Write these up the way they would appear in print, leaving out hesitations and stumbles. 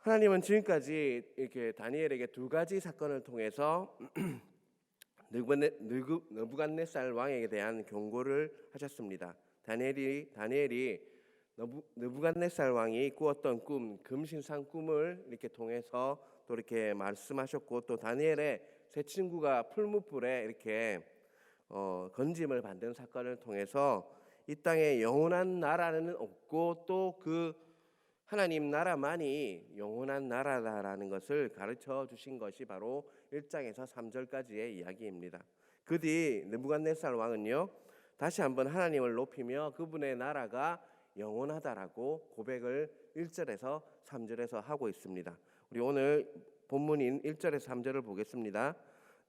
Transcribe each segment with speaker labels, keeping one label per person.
Speaker 1: 하나님은 지금까지 이렇게 다니엘에게 두 가지 사건을 통해서 느부갓네살 왕에게 대한 경고를 하셨습니다. 다니엘이 느부갓네살 왕이 꾸었던 꿈, 금신상 꿈을 이렇게 통해서 또 이렇게 말씀하셨고, 또 다니엘의 세 친구가 풀무불에 이렇게 건짐을 받는 사건을 통해서 이 땅에 영원한 나라는 없고 또 그 하나님 나라만이 영원한 나라다라는 것을 가르쳐 주신 것이 바로 1장에서 3절까지의 이야기입니다. 그 뒤 느부갓네살 왕은요, 다시 한번 하나님을 높이며 그분의 나라가 영원하다라고 고백을 1절에서 3절에서 하고 있습니다. 우리 오늘 본문인 1절에서 3절을 보겠습니다.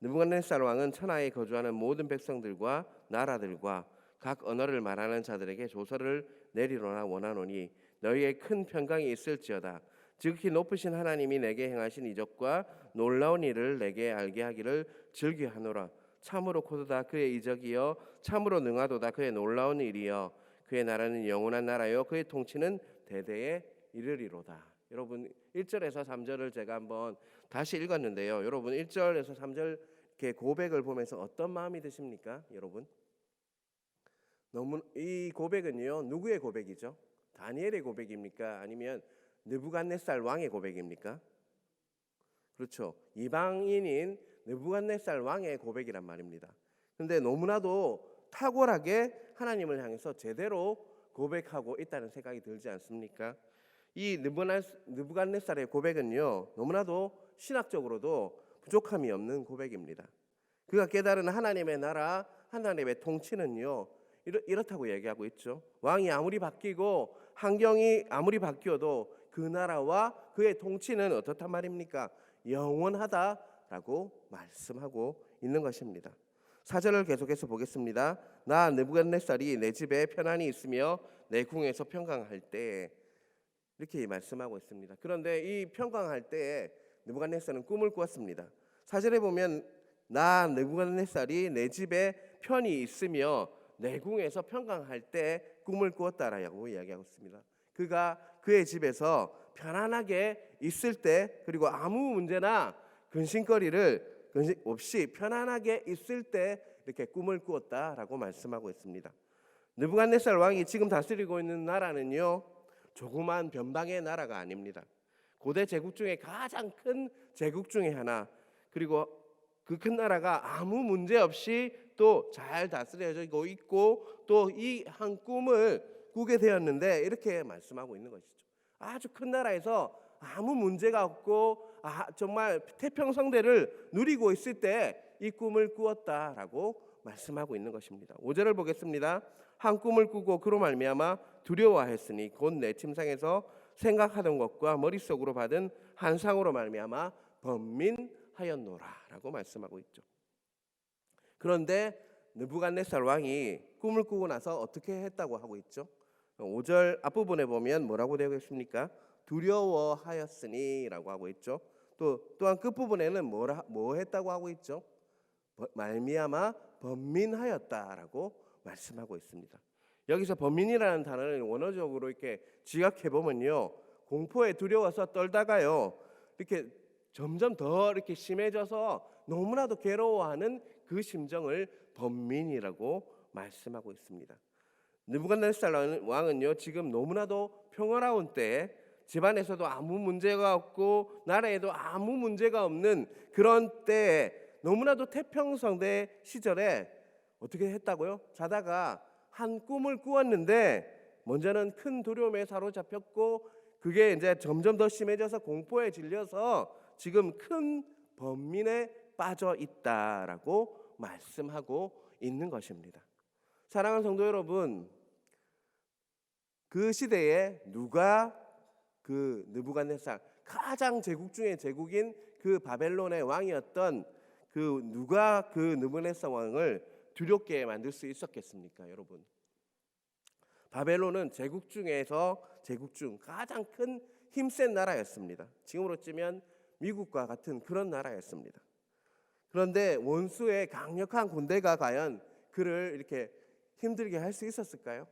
Speaker 1: 느부갓네살 왕은 천하에 거주하는 모든 백성들과 나라들과 각 언어를 말하는 자들에게 조서를 내리로나 원하노니 너희의 큰 평강이 있을지어다. 지극히 높으신 하나님이 내게 행하신 이적과 놀라운 일을 내게 알게 하기를 즐겨하노라. 참으로 코도다 그의 이적이여, 참으로 능하도다 그의 놀라운 일이여. 그의 나라는 영원한 나라요, 그의 통치는 대대에 이르리로다. 여러분 1절에서 3절을 제가 한번 다시 읽었는데요, 여러분 1절에서 3절 이렇게 고백을 보면서 어떤 마음이 드십니까? 여러분, 너무 이 고백은요, 누구의 고백이죠? 다니엘의 고백입니까? 아니면 느부갓네살 왕의 고백입니까? 그렇죠, 이방인인 느부갓네살 왕의 고백이란 말입니다. 그런데 너무나도 탁월하게 하나님을 향해서 제대로 고백하고 있다는 생각이 들지 않습니까? 이 느부갓네살의 고백은요, 너무나도 신학적으로도 부족함이 없는 고백입니다. 그가 깨달은 하나님의 나라, 하나님의 통치는요, 이렇다고 얘기하고 있죠. 왕이 아무리 바뀌고 환경이 아무리 바뀌어도 그 나라와 그의 통치는 어떻단 말입니까? 영원하다라고 말씀하고 있는 것입니다. 4절을 계속해서 보겠습니다. 나 느부갓네살이 내 집에 편안히 있으며 내 궁에서 평강할 때, 이렇게 말씀하고 있습니다. 그런데 이 평강할 때에 느부갓네살은 꿈을 꾸었습니다. 4절에 보면 나 느부갓네살이 내 집에 편히 있으며 내 궁에서 평강할 때 꿈을 꾸었다라고 이야기하고 있습니다. 그가 그의 집에서 편안하게 있을 때, 그리고 아무 문제나 근심거리를 없이 편안하게 있을 때 이렇게 꿈을 꾸었다라고 말씀하고 있습니다. 느부갓네살 왕이 지금 다스리고 있는 나라는요, 조그만 변방의 나라가 아닙니다. 고대 제국 중에 가장 큰 제국 중에 하나, 그리고 그 큰 나라가 아무 문제 없이 또 잘 다스려지고 있고 또 이 한 꿈을 꾸게 되었는데, 이렇게 말씀하고 있는 것이죠. 아주 큰 나라에서 아무 문제가 없고 정말 태평성대를 누리고 있을 때 이 꿈을 꾸었다라고 말씀하고 있는 것입니다. 5절을 보겠습니다. 한 꿈을 꾸고 그로 말미암아 두려워하였으니 곧 내 침상에서 생각하던 것과 머릿속으로 받은 환상으로 말미암아 번민하였노라라고 말씀하고 있죠. 그런데 느부갓네살 왕이 꿈을 꾸고 나서 어떻게 했다고 하고 있죠? 5절 앞부분에 보면 뭐라고 되어 있습니까? 두려워하였으니라고 하고 있죠. 또한 끝부분에는 뭐 했다고 하고 있죠? 말미암아 번민하였다라고 말씀하고 있습니다. 여기서 번민이라는 단어를 원어적으로 이렇게 지각해 보면요, 공포에 두려워서 떨다가요, 이렇게 점점 더 이렇게 심해져서 너무나도 괴로워하는 그 심정을 번민이라고 말씀하고 있습니다. 느부갓네살 왕은요, 지금 너무나도 평화로운 때에 집안에서도 아무 문제가 없고 나라에도 아무 문제가 없는 그런 때에, 너무나도 태평성대 시절에 어떻게 했다고요? 자다가 한 꿈을 꾸었는데 먼저는 큰 두려움에 사로잡혔고 그게 이제 점점 더 심해져서 공포에 질려서 지금 큰 번민에 빠져 있다라고 말씀하고 있는 것입니다. 사랑하는 성도 여러분, 그 시대에 누가 그 느부갓네살, 가장 제국 중에 제국인 그 바벨론의 왕이었던 그 누가 그 느부갓네살 왕을 두렵게 만들 수 있었겠습니까? 여러분, 바벨론은 제국 중에서 제국 중 가장 큰 힘센 나라였습니다. 지금으로 치면 미국과 같은 그런 나라였습니다. 그런데 원수의 강력한 군대가 과연 그를 이렇게 힘들게 할 수 있었을까요?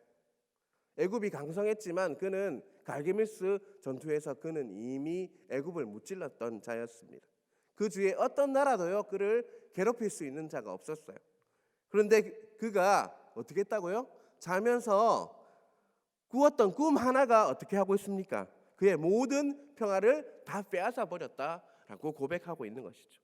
Speaker 1: 애굽이 강성했지만 그는 갈게미스 전투에서 그는 이미 애굽을 무찔렀던 자였습니다. 그 주위에 어떤 나라도요 그를 괴롭힐 수 있는 자가 없었어요. 그런데 그가 어떻게 했다고요? 자면서 꾸었던 꿈 하나가 어떻게 하고 있습니까? 그의 모든 평화를 다 빼앗아 버렸다라고 고백하고 있는 것이죠.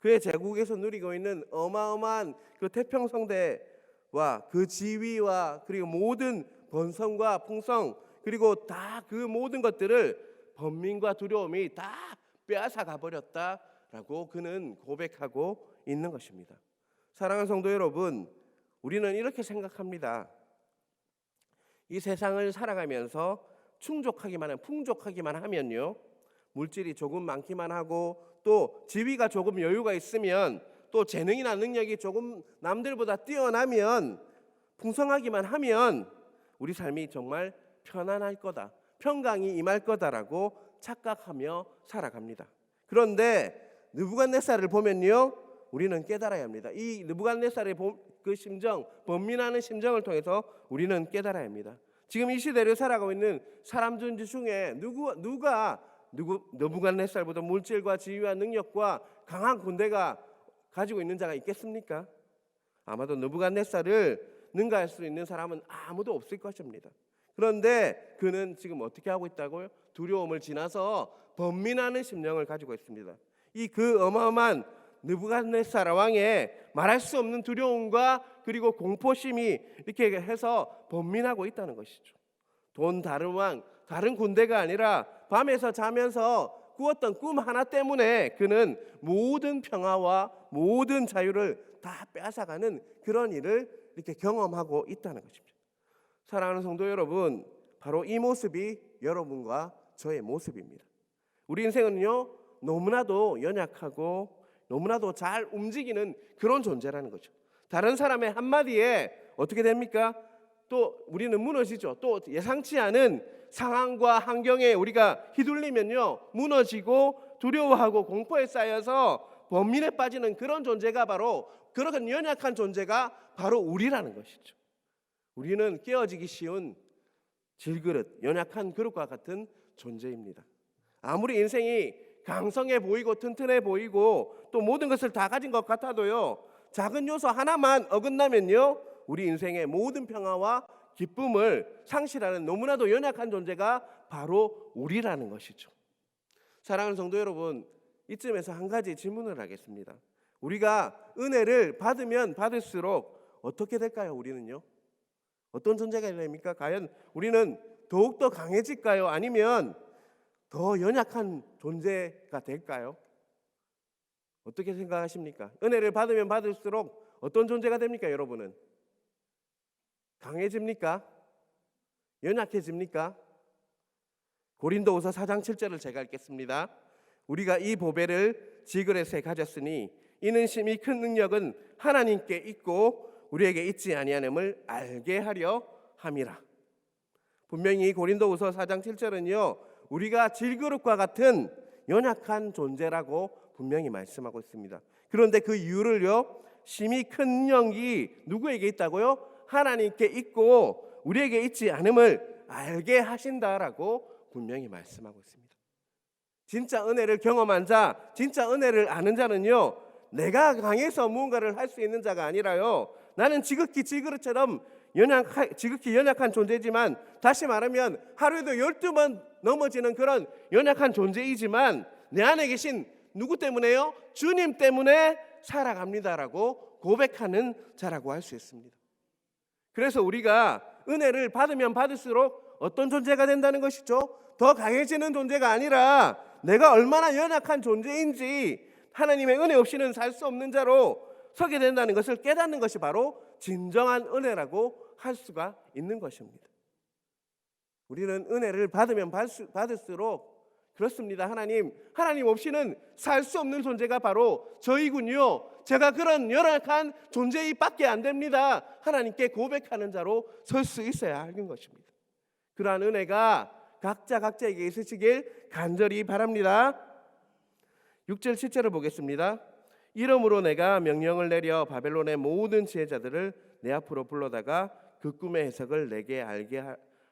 Speaker 1: 그의 제국에서 누리고 있는 어마어마한 그 태평성대와 그 지위와 그리고 모든 번성과 풍성 그리고 다 그 모든 것들을 번민과 두려움이 다 빼앗아 가버렸다라고 그는 고백하고 있는 것입니다. 사랑하는 성도 여러분, 우리는 이렇게 생각합니다. 이 세상을 살아가면서 풍족하기만 하면요, 물질이 조금 많기만 하고 또 지위가 조금 여유가 있으면 또 재능이나 능력이 조금 남들보다 뛰어나면 풍성하기만 하면 우리 삶이 정말 편안할 거다, 평강이 임할 거다라고 착각하며 살아갑니다. 그런데 느부갓네살을 보면요, 우리는 깨달아야 합니다. 이 느부갓네살의 그 심정, 번민하는 심정을 통해서 우리는 깨달아야 합니다. 지금 이 시대를 살아가고 있는 사람들 중에 누가 느부갓네살보다 물질과 지위와 능력과 강한 군대가 가지고 있는 자가 있겠습니까? 아마도 느부갓네살을 능가할 수 있는 사람은 아무도 없을 것입니다. 그런데 그는 지금 어떻게 하고 있다고요? 두려움을 지나서 번민하는 심령을 가지고 있습니다. 이 그 어마어마한 느부갓네살 왕의 말할 수 없는 두려움과 그리고 공포심이 이렇게 해서 번민하고 있다는 것이죠. 돈 다른 왕, 다른 군대가 아니라 밤에서 자면서 꾸었던 꿈 하나 때문에 그는 모든 평화와 모든 자유를 다 빼앗아가는 그런 일을 이렇게 경험하고 있다는 것입니다. 사랑하는 성도 여러분, 바로 이 모습이 여러분과 저의 모습입니다. 우리 인생은요, 너무나도 연약하고 너무나도 잘 움직이는 그런 존재라는 거죠. 다른 사람의 한마디에 어떻게 됩니까? 또 우리는 무너지죠. 또 예상치 않은 상황과 환경에 우리가 휘둘리면요, 무너지고 두려워하고 공포에 쌓여서 번민에 빠지는 그런 존재가 바로, 그런 연약한 존재가 바로 우리라는 것이죠. 우리는 깨어지기 쉬운 질그릇, 연약한 그릇과 같은 존재입니다. 아무리 인생이 강성해 보이고 튼튼해 보이고 또 모든 것을 다 가진 것 같아도요, 작은 요소 하나만 어긋나면요, 우리 인생의 모든 평화와 기쁨을 상실하는 너무나도 연약한 존재가 바로 우리라는 것이죠. 사랑하는 성도 여러분, 이쯤에서 한 가지 질문을 하겠습니다. 우리가 은혜를 받으면 받을수록 어떻게 될까요? 우리는요, 어떤 존재가 됩니까? 과연 우리는 더욱더 강해질까요? 아니면 더 연약한 존재가 될까요? 어떻게 생각하십니까? 은혜를 받으면 받을수록 어떤 존재가 됩니까? 여러분은 강해집니까? 연약해집니까? 고린도후서 4장 7절을 제가 읽겠습니다. 우리가 이 보배를 지그릇에 가졌으니 이는 심히 큰 능력은 하나님께 있고 우리에게 있지 아니하음을 알게 하려 함이라. 분명히 고린도후서 4장 7절은요, 우리가 질그릇과 같은 연약한 존재라고 분명히 말씀하고 있습니다. 그런데 그 이유를요, 심히 큰 능력이 누구에게 있다고요? 하나님께 있고 우리에게 있지 않음을 알게 하신다라고 분명히 말씀하고 있습니다. 진짜 은혜를 경험한 자, 진짜 은혜를 아는 자는요, 내가 강해서 무언가를 할 수 있는 자가 아니라요, 나는 지극히 질그릇처럼 지극히 연약한 존재지만, 다시 말하면 하루에도 12번 넘어지는 그런 연약한 존재이지만 내 안에 계신 누구 때문에요? 주님 때문에 살아갑니다라고 고백하는 자라고 할 수 있습니다. 그래서 우리가 은혜를 받으면 받을수록 어떤 존재가 된다는 것이죠? 더 강해지는 존재가 아니라 내가 얼마나 연약한 존재인지 하나님의 은혜 없이는 살 수 없는 자로 서게 된다는 것을 깨닫는 것이 바로 진정한 은혜라고 할 수가 있는 것입니다. 우리는 은혜를 받으면 받을수록 그렇습니다. 하나님 없이는 살 수 없는 존재가 바로 저희군요. 제가 그런 연약한 존재이밖에 안 됩니다. 하나님께 고백하는 자로 설 수 있어야 하는 것입니다. 그러한 은혜가 각자에게 있으시길 간절히 바랍니다. 6절 7절을 보겠습니다. 이러므로 내가 명령을 내려 바벨론의 모든 지혜자들을 내 앞으로 불러다가 그 꿈의 해석을 내게 알게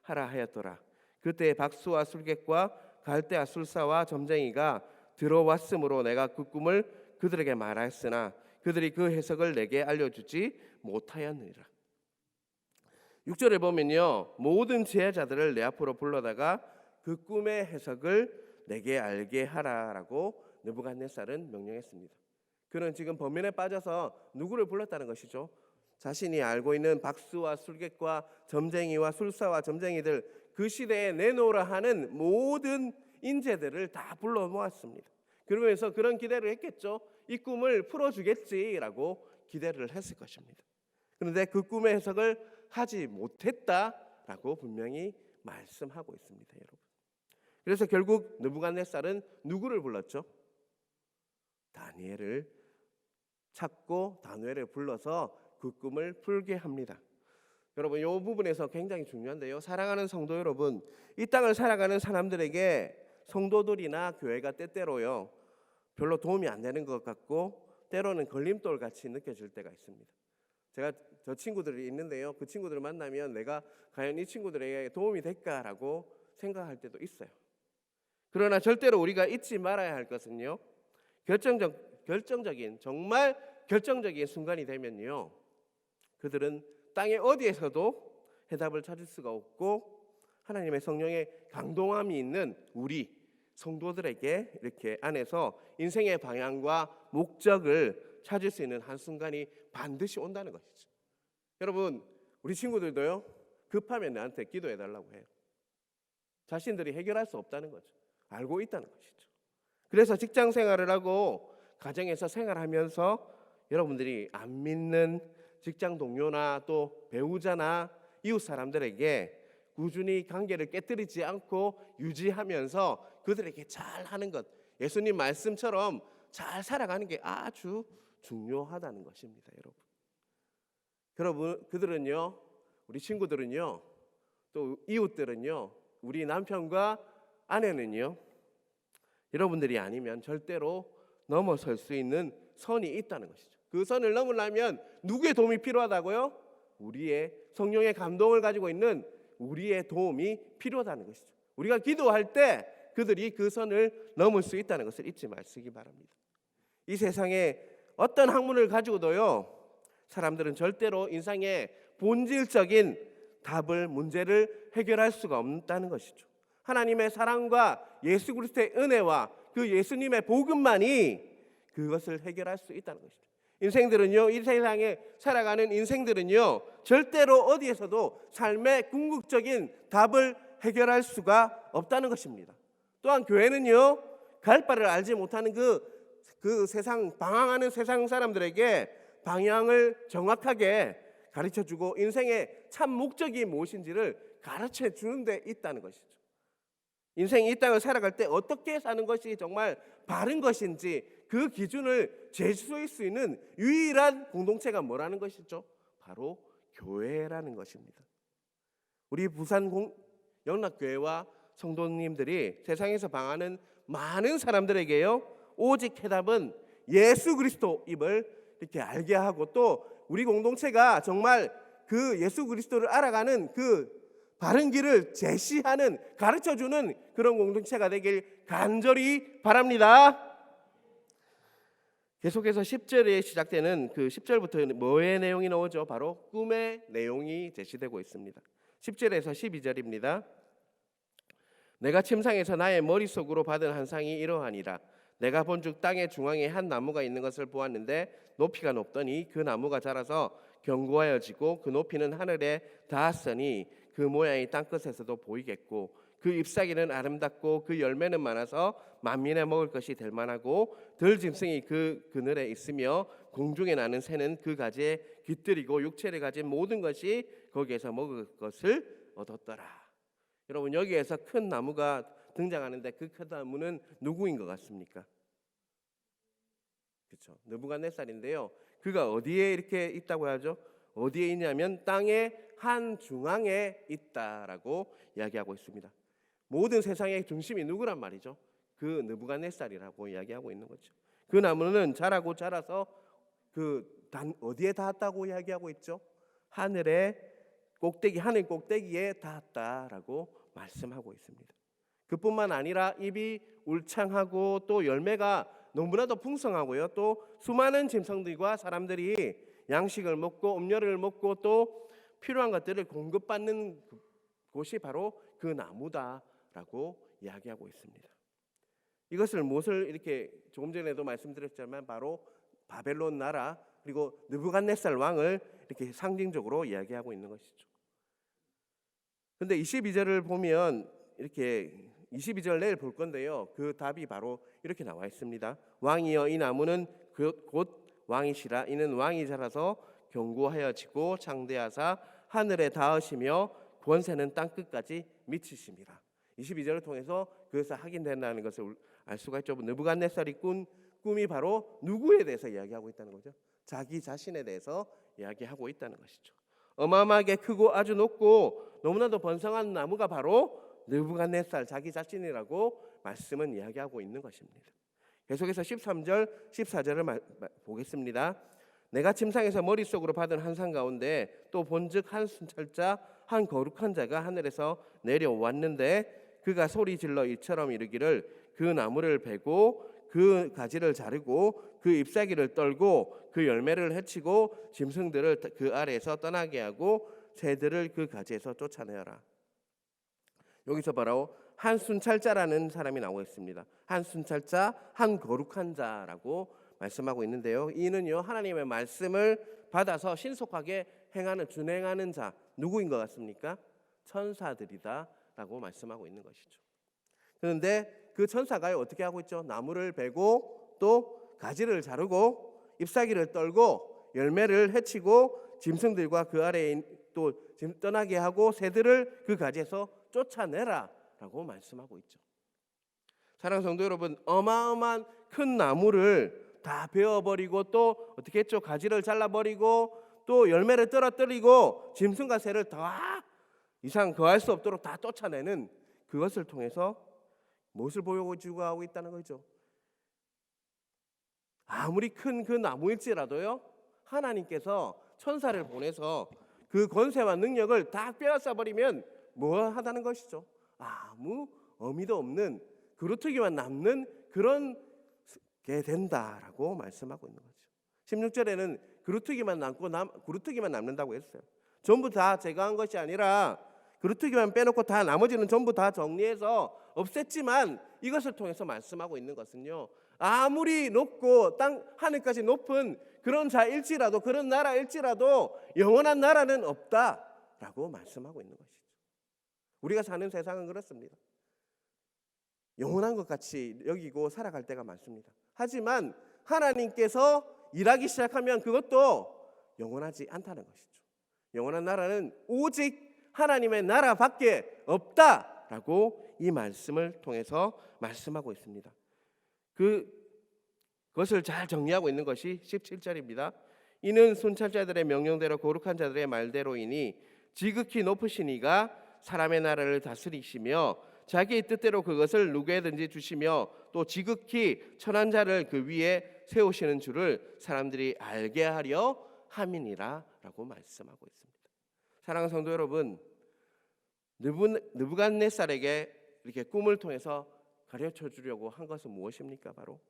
Speaker 1: 하라 하였더라. 그때 박수와 술객과 갈대아 술사와 점쟁이가 들어왔으므로 내가 그 꿈을 그들에게 말하였으나 그들이 그 해석을 내게 알려주지 못하였느니라. 6절에 보면요, 모든 지혜자들을 내 앞으로 불러다가 그 꿈의 해석을 내게 알게 하라라고 느부갓네살은 명령했습니다. 그는 지금 범인에 빠져서 누구를 불렀다는 것이죠? 자신이 알고 있는 박수와 술객과 점쟁이와 술사와 점쟁이들, 그 시대에 내놓으라 하는 모든 인재들을 다 불러 모았습니다. 그러면서 그런 기대를 했겠죠. 이 꿈을 풀어주겠지라고 기대를 했을 것입니다. 그런데 그 꿈의 해석을 하지 못했다라고 분명히 말씀하고 있습니다, 여러분. 그래서 결국 느부갓네살은 누구를 불렀죠? 다니엘을 찾고 다니엘을 불러서 그 꿈을 풀게 합니다. 여러분, 이 부분에서 굉장히 중요한데요, 사랑하는 성도 여러분, 이 땅을 살아가는 사람들에게 성도들이나 교회가 때때로요 별로 도움이 안 되는 것 같고 때로는 걸림돌 같이 느껴질 때가 있습니다. 제가 저 친구들이 있는데요, 그 친구들을 만나면 내가 과연 이 친구들에게 도움이 될까라고 생각할 때도 있어요. 그러나 절대로 우리가 잊지 말아야 할 것은요, 결정적인 정말 결정적인 순간이 되면요, 그들은 땅의 어디에서도 해답을 찾을 수가 없고 하나님의 성령의 강동함이 있는 우리 성도들에게 이렇게 안에서 인생의 방향과 목적을 찾을 수 있는 한순간이 반드시 온다는 것이죠. 여러분, 우리 친구들도요 급하면 나한테 기도해 달라고 해요. 자신들이 해결할 수 없다는 거죠. 알고 있다는 것이죠. 그래서 직장 생활을 하고 가정에서 생활하면서 여러분들이 안 믿는 직장 동료나 또 배우자나 이웃 사람들에게 꾸준히 관계를 깨뜨리지 않고 유지하면서 그들에게 잘하는 것, 예수님 말씀처럼 잘 살아가는 게 아주 중요하다는 것입니다, 여러분. 여러분, 그들은요, 우리 친구들은요, 또 이웃들은요, 우리 남편과 아내는요, 여러분들이 아니면 절대로 넘어설 수 있는 선이 있다는 것이죠. 그 선을 넘으려면 누구의 도움이 필요하다고요? 우리의 성령의 감동을 가지고 있는 우리의 도움이 필요하다는 것이죠. 우리가 기도할 때 그들이 그 선을 넘을 수 있다는 것을 잊지 마시기 바랍니다. 이 세상에 어떤 학문을 가지고도요, 사람들은 절대로 인생의 본질적인 답을, 문제를 해결할 수가 없다는 것이죠. 하나님의 사랑과 예수 그리스도의 은혜와 그 예수님의 복음만이 그것을 해결할 수 있다는 것이죠. 인생들은요, 이 세상에 살아가는 인생들은요, 절대로 어디에서도 삶의 궁극적인 답을 해결할 수가 없다는 것입니다. 또한 교회는요, 갈 바를 알지 못하는 그 세상, 방황하는 세상 사람들에게 방향을 정확하게 가르쳐주고 인생의 참 목적이 무엇인지를 가르쳐 주는 데 있다는 것이죠. 인생이 이 땅을 살아갈 때 어떻게 사는 것이 정말 바른 것인지 그 기준을 제시할 수 있는 유일한 공동체가 뭐라는 것이죠? 바로 교회라는 것입니다. 우리 부산 영락교회와 성도님들이 세상에서 방하는 많은 사람들에게요, 오직 해답은 예수 그리스도임을 이렇게 알게 하고, 또 우리 공동체가 정말 그 예수 그리스도를 알아가는 그 바른 길을 제시하는, 가르쳐주는 그런 공동체가 되길 간절히 바랍니다. 계속해서 10절에 시작되는 그 10절부터 뭐의 내용이 나오죠? 바로 꿈의 내용이 제시되고 있습니다. 10절에서 12절입니다. 내가 침상에서 나의 머릿속으로 받은 환상이 이러하니라. 내가 본즉 땅의 중앙에 한 나무가 있는 것을 보았는데 높이가 높더니 그 나무가 자라서 견고하여지고 그 높이는 하늘에 닿았으니 그 모양이 땅끝에서도 보이겠고 그 잎사귀는 아름답고 그 열매는 많아서 만민에 먹을 것이 될 만하고 들짐승이 그 그늘에 있으며 공중에 나는 새는 그 가지에 깃들이고 육체를 가진 모든 것이 거기에서 먹을 것을 얻었더라. 여러분, 여기에서 큰 나무가 등장하는데 그 큰 나무는 누구인 것 같습니까? 그렇죠, 느부갓네살인데요. 그가 어디에 이렇게 있다고 하죠? 어디에 있냐면 땅의 한 중앙에 있다라고 이야기하고 있습니다. 모든 세상의 중심이 누구란 말이죠? 그 느부갓네살이라고 이야기하고 있는 거죠. 그 나무는 자라고 자라서 어디에 닿았다고 이야기하고 있죠? 하늘 꼭대기에 닿았다라고 말씀하고 있습니다. 그뿐만 아니라 잎이 울창하고 또 열매가 너무나도 풍성하고요. 또 수많은 짐승들과 사람들이 양식을 먹고 음료를 먹고 또 필요한 것들을 공급받는 곳이 바로 그 나무다라고 이야기하고 있습니다. 이것을 무엇을 이렇게 조금 전에도 말씀드렸지만 바로 바벨론 나라 그리고 느부갓네살 왕을 이렇게 상징적으로 이야기하고 있는 것이죠. 그런데 22절을 보면 이렇게 22절 내일 볼 건데요. 그 답이 바로 이렇게 나와 있습니다. 왕이여 이 나무는 곧 왕이시라. 이는 왕이 자라서 견고하여지고 창대하사 하늘에 닿으시며 권세는 땅 끝까지 미치심이라. 22절을 통해서 그것을 확인된다는 것을 알 수가 있죠. 느부갓네살이 꾼 꿈이 바로 누구에 대해서 이야기하고 있다는 거죠. 자기 자신에 대해서 이야기하고 있다는 것이죠. 어마어마하게 크고 아주 높고 너무나도 번성한 나무가 바로 느부갓네살 자기 자신이라고 말씀은 이야기하고 있는 것입니다. 계속해서 13절 14절을 보겠습니다. 내가 침상에서 머릿속으로 받은 환상 가운데 또 본즉 한 순찰자 한 거룩한 자가 하늘에서 내려왔는데 그가 소리 질러 이처럼 이르기를 그 나무를 베고 그 가지를 자르고 그 잎사귀를 떨고 그 열매를 해치고 짐승들을 그 아래에서 떠나게 하고 새들을 그 가지에서 쫓아내어라. 여기서 바로 한 순찰자라는 사람이 나오고 있습니다. 한 순찰자, 한 거룩한 자라고 말씀하고 있는데요. 이는요 하나님의 말씀을 받아서 신속하게 행하는 준행하는 자 누구인 것 같습니까? 천사들이다라고 말씀하고 있는 것이죠. 그런데 그 천사가 어떻게 하고 있죠? 나무를 베고 또 가지를 자르고 잎사귀를 떨고 열매를 해치고 짐승들과 그 아래에 또 떠나게 하고 새들을 그 가지에서 쫓아내라라고 말씀하고 있죠. 사랑하는 성도 여러분, 어마어마한 큰 나무를 다 베어버리고 또 어떻게 했죠? 가지를 잘라버리고 또 열매를 떨어뜨리고 짐승과 새를 다 이상 거할 수 없도록 다 쫓아내는 그것을 통해서 무엇을 보여주고 하고 있다는 거죠. 아무리 큰 그 나무일지라도요 하나님께서 천사를 보내서 그 권세와 능력을 다 빼앗아버리면 뭐 하다는 것이죠. 아무 의미도 없는 그루터기만 남는 그런 게 된다라고 말씀하고 있는 거죠. 16절에는 그루터기만 남는다고 했어요. 전부 다 제거한 것이 아니라 그루터기만 빼놓고 다 나머지는 전부 다 정리해서 없앴지만 이것을 통해서 말씀하고 있는 것은요. 아무리 높고 땅 하늘까지 높은 그런 자일지라도 그런 나라일지라도 영원한 나라는 없다라고 말씀하고 있는 것이죠. 우리가 사는 세상은 그렇습니다. 영원한 것 같이 여기고 살아갈 때가 많습니다. 하지만 하나님께서 일하기 시작하면 그것도 영원하지 않다는 것이죠. 영원한 나라는 오직 하나님의 나라밖에 없다라고 이 말씀을 통해서 말씀하고 있습니다. 그것을 잘 정리하고 있는 것이 17절입니다. 이는 순찰자들의 명령대로 거룩한 자들의 말대로이니 지극히 높으신 이가 사람의 나라를 다스리시며 자기의 뜻대로 그것을 누구에든지 주시며 또 지극히 천한 자를 그 위에 세우시는 줄을 사람들이 알게 하려 함이니라 라고 말씀하고 있습니다. 사랑하는 성도 여러분, 느부갓네살에게 이렇게 꿈을 통해서 가르쳐 주려고 한 것은 무엇입니까? 바로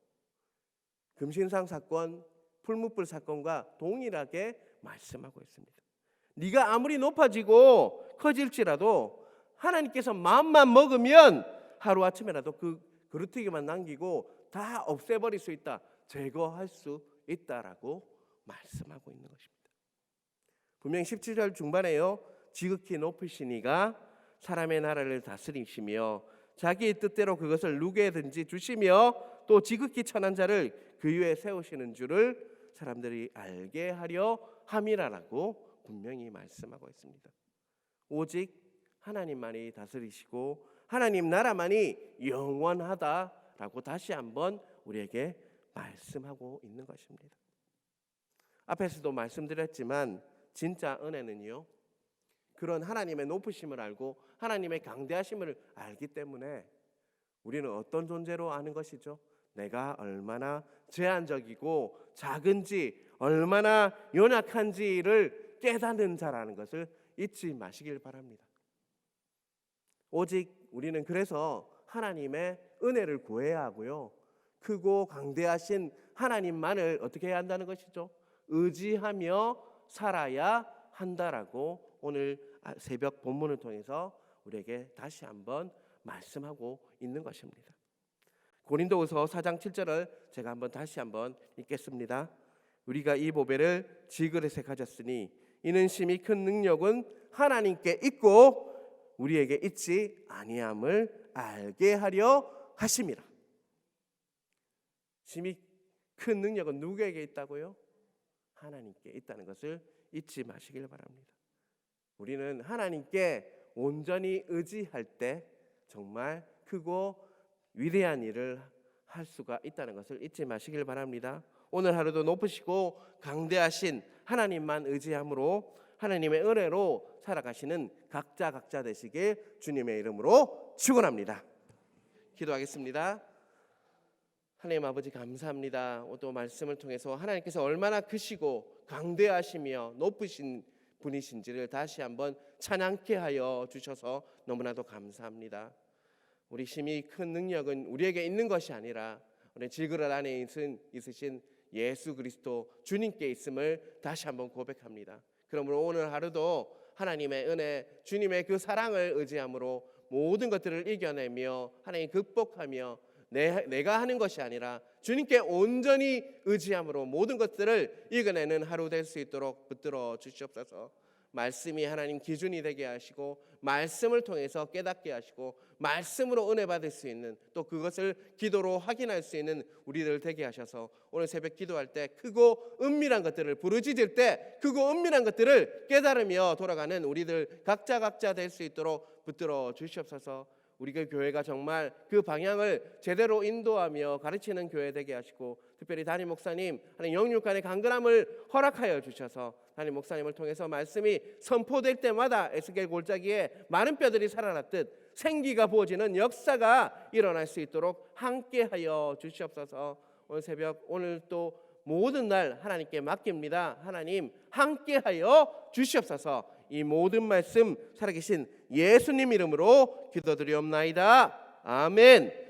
Speaker 1: 금신상 사건, 풀무불 사건과 동일하게 말씀하고 있습니다. 네가 아무리 높아지고 커질지라도 하나님께서 마음만 먹으면 하루아침에라도 그 그루터기만 남기고 다 없애버릴 수 있다, 제거할 수 있다라고 말씀하고 있는 것입니다. 분명히 17절 중반에요, 지극히 높으신 이가 사람의 나라를 다스리시며 자기의 뜻대로 그것을 누구에든지 주시며 또 지극히 천한 자를 그 위에 세우시는 줄을 사람들이 알게 하려 함이라라고 분명히 말씀하고 있습니다. 오직 하나님만이 다스리시고 하나님 나라만이 영원하다라고 다시 한번 우리에게 말씀하고 있는 것입니다. 앞에서도 말씀드렸지만 진짜 은혜는요, 그런 하나님의 높으심을 알고 하나님의 강대하심을 알기 때문에 우리는 어떤 존재로 아는 것이죠? 내가 얼마나 제한적이고 작은지 얼마나 연약한지를 깨닫는 자라는 것을 잊지 마시길 바랍니다. 오직 우리는 그래서 하나님의 은혜를 구해야 하고요. 크고 강대하신 하나님만을 어떻게 해야 한다는 것이죠? 의지하며 살아야 한다라고 오늘 새벽 본문을 통해서 우리에게 다시 한번 말씀하고 있는 것입니다. 고린도후서 4장 7절을 제가 다시 한번 읽겠습니다. 우리가 이 보배를 질그릇에 가졌으니 이는 심히 큰 능력은 하나님께 있고 우리에게 있지 아니함을 알게 하려 하심이라. 심히 큰 능력은 누구에게 있다고요? 하나님께 있다는 것을 잊지 마시길 바랍니다. 우리는 하나님께 온전히 의지할 때 정말 크고 위대한 일을 할 수가 있다는 것을 잊지 마시길 바랍니다. 오늘 하루도 높으시고 강대하신 하나님만 의지함으로 하나님의 은혜로 살아가시는 각자 되시길 주님의 이름으로 축원합니다. 기도하겠습니다. 하나님 아버지 감사합니다. 또 말씀을 통해서 하나님께서 얼마나 크시고 강대하시며 높으신 분이신지를 다시 한번 찬양케 하여 주셔서 너무나도 감사합니다. 우리 심히 큰 능력은 우리에게 있는 것이 아니라 우리 질그릇 안에 있으신 예수 그리스도 주님께 있음을 다시 한번 고백합니다. 그러므로 오늘 하루도 하나님의 은혜, 주님의 그 사랑을 의지함으로 모든 것들을 이겨내며 하나님 극복하며 내가 하는 것이 아니라 주님께 온전히 의지함으로 모든 것들을 이겨내는 하루 될 수 있도록 붙들어 주시옵소서. 말씀이 하나님 기준이 되게 하시고 말씀을 통해서 깨닫게 하시고 말씀으로 은혜 받을 수 있는 또 그것을 기도로 확인할 수 있는 우리들 되게 하셔서 오늘 새벽 기도할 때 크고 은밀한 것들을 부르짖을 때 크고 은밀한 것들을 깨달으며 돌아가는 우리들 각자 될 수 있도록 붙들어 주시옵소서. 우리가 교회가 정말 그 방향을 제대로 인도하며 가르치는 교회 되게 하시고 특별히 담임 목사님 하나님 영육 간의 강건함을 허락하여 주셔서 담임 목사님을 통해서 말씀이 선포될 때마다 에스겔 골짜기에 많은 뼈들이 살아났듯 생기가 부어지는 역사가 일어날 수 있도록 함께하여 주시옵소서. 오늘 새벽 오늘 또 모든 날 하나님께 맡깁니다. 하나님 함께하여 주시옵소서. 이 모든 말씀 살아계신 예수님 이름으로 기도드리옵나이다. 아멘.